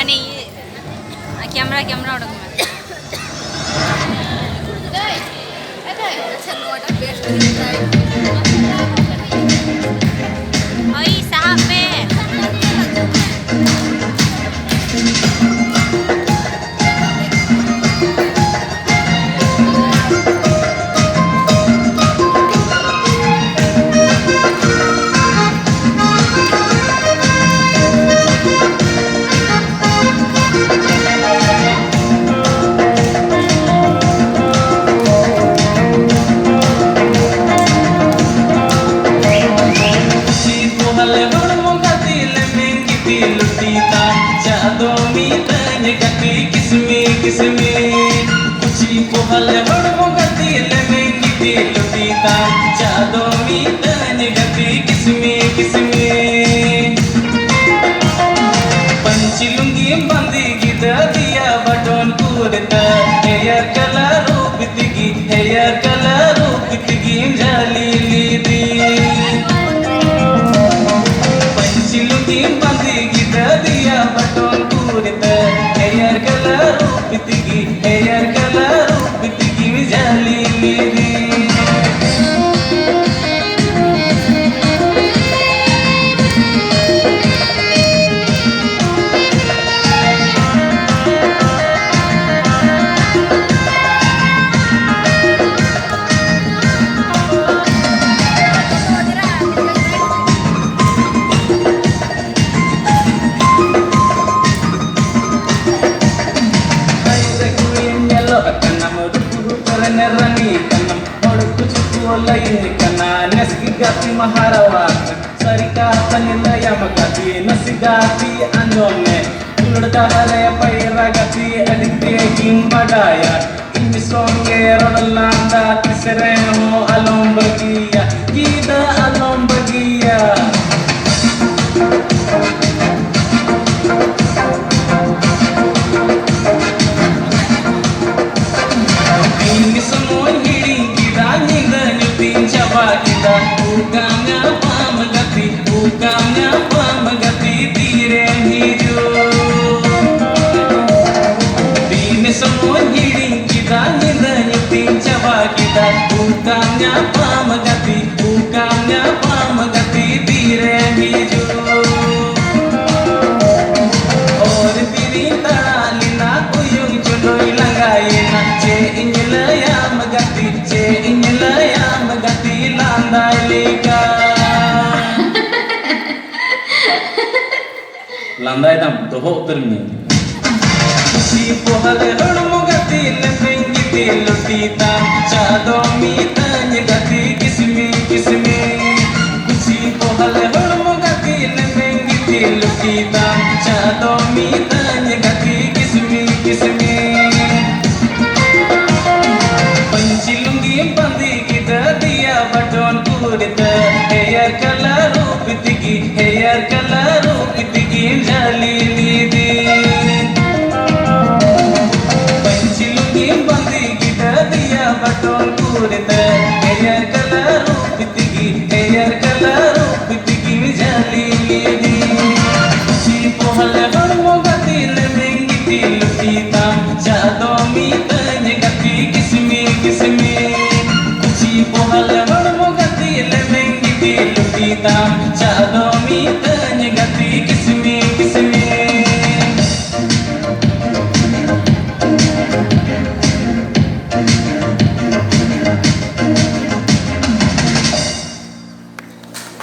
মানে camera camera ওরকম ওই সাহাবে पंचलुंगी बंदी गिदा दिया बटन कूदता हेयर कलर रूपतगी हेयर कलर रूपतगी जाली लीदी पंचलुंगी बंदी गिदा दिया बटन कूदता हेयर कलर रूपतगी हेयर कलर रूपतगी जाली लीदी Maharawakan sarika tanila magati nasigati andone ulda hare pairagati adite gimbadaya imisonge rodalanda tisere ho alombagiya gida alombagiya imisomoy hidi gida ninda nyutin chabagida ugamnya pamagati tire hijo dine samoy hiding kita ninda nyutin chaba kita ugamnya pamagati tire hijo और तेरी तालीना कोयुं चुलोई लगायना चे इंजलया magati landailika landai dam to ho termi si pohale hurmo gati lembengi tiloti tam chado mi tanya gati kismi si pohale hurmo gati lembengi tiloti tam chado mi tanya gati kismi पंचलुंगी बंदी गिदा दिया button कूदता hair colour रूपतगी जाली